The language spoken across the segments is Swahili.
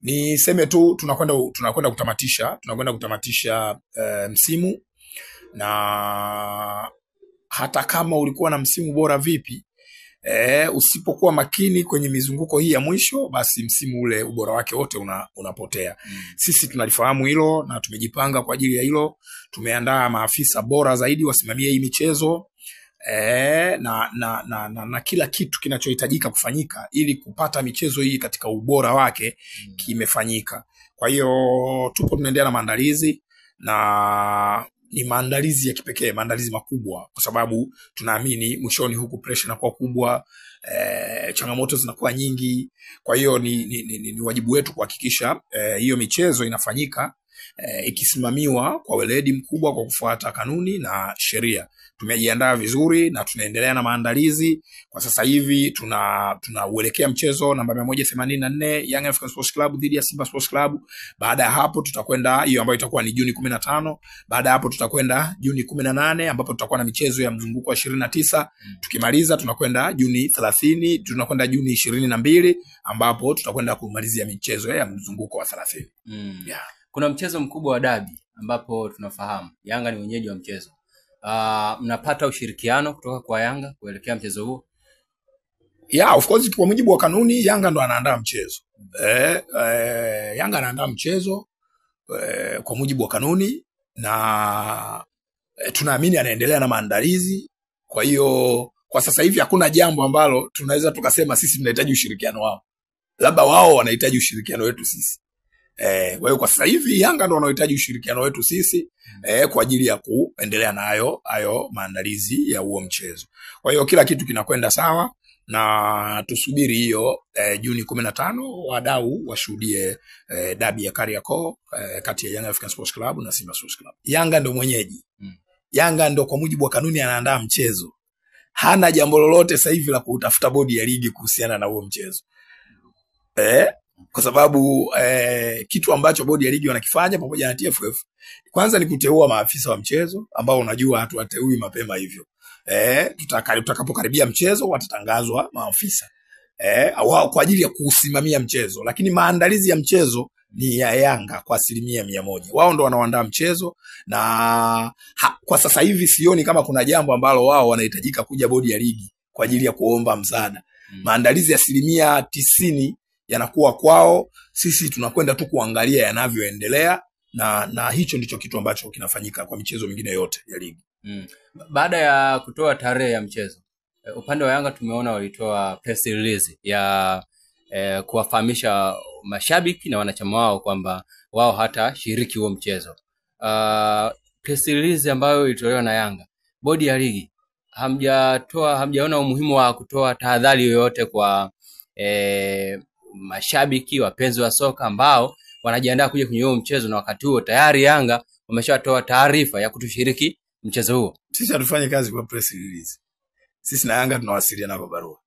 Niseme tu tunakwenda kutamatisha msimu, na hata kama ulikuwa na msimu bora vipi, usipokuwa makini kwenye mizunguko hii ya mwisho, basi msimu ule ubora wake wote unapotea. Sisi tunalifahamu hilo na tumejipanga kwa ajili ya hilo. Tumeandaa maafisa bora zaidi wasimamie hii michezo, na kila kitu kinachohitajika kufanyika ili kupata michezo hii katika ubora wake kimefanyika. Kwa hiyo tunaendelea na maandalizi, na ni maandalizi ya kipekee, maandalizi makubwa, kwa sababu tunaamini mwishoni huku pressure inakuwa kubwa, changamoto zinakuwa nyingi. Kwa hiyo ni wajibu wetu kuhakikisha hiyo michezo inafanyika ikisimamiwa kwa weledi mkubwa, kwa kufuata kanuni na sheria. Tumejiandaa vizuri na tunaendelea na maandalizi. Kwa sasa hivi tunauelekea mchezo namba 184 Young African Sports Club dhidi ya Simba Sports Club. Baada ya hapo tutakwenda hiyo ambayo itakuwa ni Juni 15. Baada ya hapo tutakwenda Juni 18 ambapo tutakuwa na michezo ya mzunguko wa 29. Tukimaliza tunakwenda Juni 30, tunakwenda Juni 22 ambapo tutakwenda kumalizia michezo ya mzunguko wa 30. Yeah. Kuna mchezo mkubwa wa dabi ambapo tunafahamu Yanga ni wenyeji wa mchezo. Mnapata ushirikiano kutoka kwa Yanga kuelekea mchezo huo? Yeah, of course, kwa mujibu wa kanuni Yanga ndo anaandaa mchezo. Yanga anaandaa mchezo kwa mujibu wa kanuni, na tunaamini anaendelea na maandalizi. Kwa hiyo kwa sasa hivi hakuna jambo ambalo tunaweza tukasema sisi tunahitaji ushirikiano wao, labda wao wanahitaji ushirikiano wetu sisi. Kwa hiyo kwa sasa hivi Yanga ndo wanahitaji ushirikiano wetu sisi kwa ajili ya kuendelea na hayo maandalizi ya huo mchezo. Kwa hiyo kila kitu kinakwenda sawa, na tusubiri hiyo Juni 15 wadau washuhudie dabi ya Kariakoo kati ya Young African Sports Club na Simba Sports Club. Yanga ndo mwenyeji. Yanga ndo kwa mujibu wa kanuni anaandaa mchezo. Hana jambo lolote sasa hivi la kutafuta bodi ya ligi kuhusiana na huo mchezo. Kwa sababu kitu ambacho bodi ya ligi wanakifanya pamoja na TFF kwanza ni kuteua maafisa wa mchezo ambao unajua hatuwateui mapema hivyo. Tutakapokaribia mchezo watatangazwa maafisa wao kwa ajili ya kusimamia mchezo, lakini maandalizi ya mchezo ni ya Yanga kwa 100%. Wao ndo wanaoandaa mchezo, na kwa sasa hivi sioni kama kuna jambo ambalo wao wanahitajika kuja bodi ya ligi kwa ajili ya kuomba msaada. Maandalizi ya 90% yanakuwa kwao, sisi tunakwenda tu kuangalia yanavyoendelea, na hicho ndicho kitu ambacho kinafanyika kwa michezo mingine yote ya ligi. Baada ya kutoa tarehe ya mchezo, upande wa Yanga tumeona walitoa press release ya kuwafahamisha mashabiki na wanachama wao kwamba wao hata shiriki huo mchezo. Press release ambayo ilitolewa na Yanga, bodi ya ligi hamjaona umuhimu wa kutoa tahadhari yoyote kwa mashabiki wapenzi wa soka ambao wanajiandaa kuja kwenye huo mchezo, na wakati huo tayari Yanga wameshatoa taarifa ya kutoshiriki mchezo huo? Sisi hatufanye kazi kwa press release. Sisi na Yanga tunawasiliana kwa barua.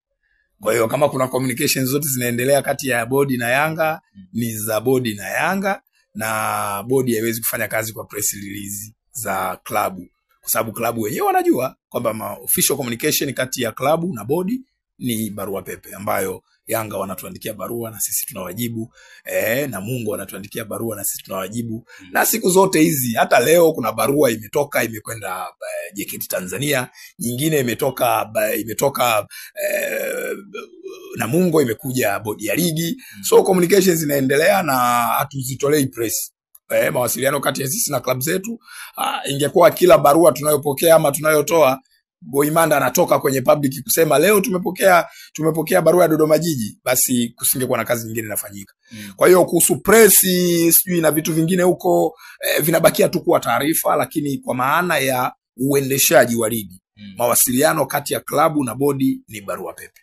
Kwa hiyo kama kuna communications zote zinaendelea kati ya bodi na Yanga, ni za bodi na Yanga, na bodi haiwezi kufanya kazi kwa press release za klabu, kwa sababu klabu wenyewe wanajua kwamba official communication kati ya klabu na bodi ni barua pepe ambayo Yanga wanatuandikia barua na sisi tunawajibu, na Mungu wanatuandikia barua na sisi tunawajibu. Na siku zote hizi, hata leo kuna barua imetoka imekwenda JKT Tanzania, nyingine imetoka na Mungu imekuja bodi ya ligi. So communications zinaendelea na hatuzitolei press. Mawasiliano kati ya sisi na club zetu, ingekuwa kila barua tunayopokea ama tunayotoa Boimanda anatoka kwenye public kusema leo tumepokea barua ya Dodoma Jiji, basi kusingekuwa na kazi nyingine inafanyika. Kwa hiyo kuhusu press sijui na vitu vingine huko vinabakia tu kuwa taarifa, lakini kwa maana ya uendeshaji wa ligi, mawasiliano kati ya klabu na bodi ni barua pepe.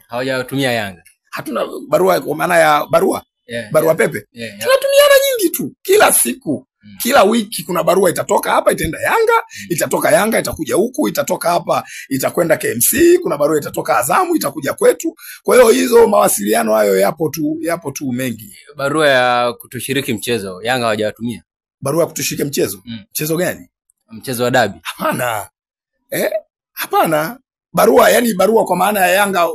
Hawajatumia Yanga. Hatuna barua kwa maana ya barua pepe. Tunatumiana nyingi tu kila siku. Kila wiki kuna barua itatoka hapa itaenda Yanga, itatoka Yanga itakuja huku, itatoka hapa itakwenda KMC, kuna barua itatoka Azamu itakuja kwetu. Kwa hiyo hizo mawasiliano hayo yapo tu mengi. Barua ya kutoshiriki mchezo Yanga hawajatumia. Barua ya kutoshiriki mchezo? Mchezo gani? Mchezo wa dabi. Hapana. Hapana. barua, yani barua kwa maana ya Yanga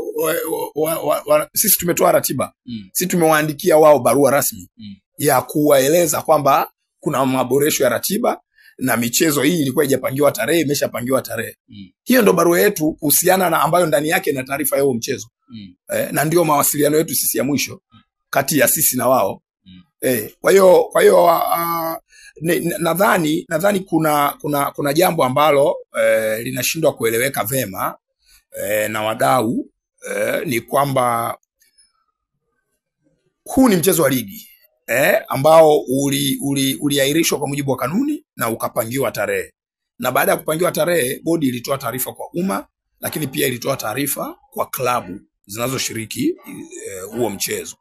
sisi tumetoa ratiba. Sisi tumewaandikia wao barua rasmi ya kuwaeleza kwamba kuna maboresho ya ratiba na michezo hii ilikuwa haijapangiwa tarehe, imeshapangiwa tarehe. Hiyo ndo barua yetu kuhusiana na ambayo ndani yake na taarifa ya huo mchezo. Na ndio mawasiliano yetu sisi ya mwisho kati ya sisi na wao. Kwa hiyo nadhani kuna jambo ambalo linashindwa kueleweka vema na wadau, ni kwamba huu ni mchezo wa ligi ambao uliahirishwa kwa mujibu wa kanuni na ukapangiwa tarehe, na baada ya kupangiwa tarehe bodi ilitoa taarifa kwa umma, lakini pia ilitoa taarifa kwa klabu zinazoshiriki huo mchezo.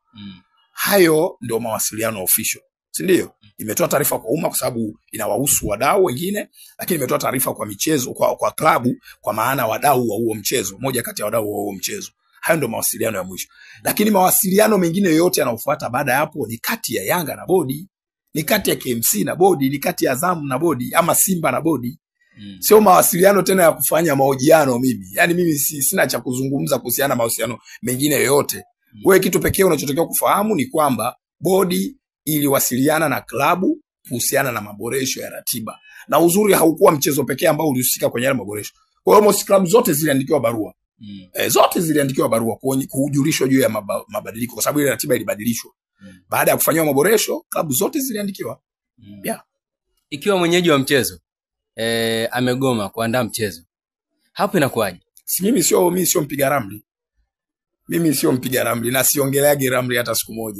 Hayo ndio mawasiliano official, si ndio? Imetoa taarifa kwa umma kwa sababu inawahusu wadau wengine, lakini imetoa taarifa kwa michezo kwa klabu kwa maana wadau wa huo mchezo, moja kati ya wadau wa huo mchezo. Hayo ndio mawasiliano ya mwisho. Lakini mawasiliano mengine yote yanayofuata baada ya hapo ni kati ya Yanga na bodi, ni kati ya KMC na bodi, ni kati ya Azam na bodi, ama Simba na bodi. Sio mawasiliano tena ya kufanya mahojiano mimi. Yani mimi sina cha kuzungumza kuhusiana na mawasiliano mengine yote. Wewe kitu pekee unachotakiwa kufahamu ni kwamba bodi iliwasiliana na klabu kuhusiana na maboresho ya ratiba. Na uzuri haukuwa mchezo pekee ambao ulihusika kwenye yale maboresho. Kwa hiyo most klabu zote ziliandikiwa barua. Zote ziliandikiwa barua kujulishwa juu ya mabadiliko, kwa sababu ile ratiba ilibadilishwa. Baada ya kufanywa maboresho, klabu zote ziliandikiwa. Ikiwa mwenyeji wa mchezo amegoma kuandaa mchezo, hapo inakuwaje? Mimi sio mpiga ramli. Mimi sio mpiga ramli na siongeleagi ramli hata siku moja.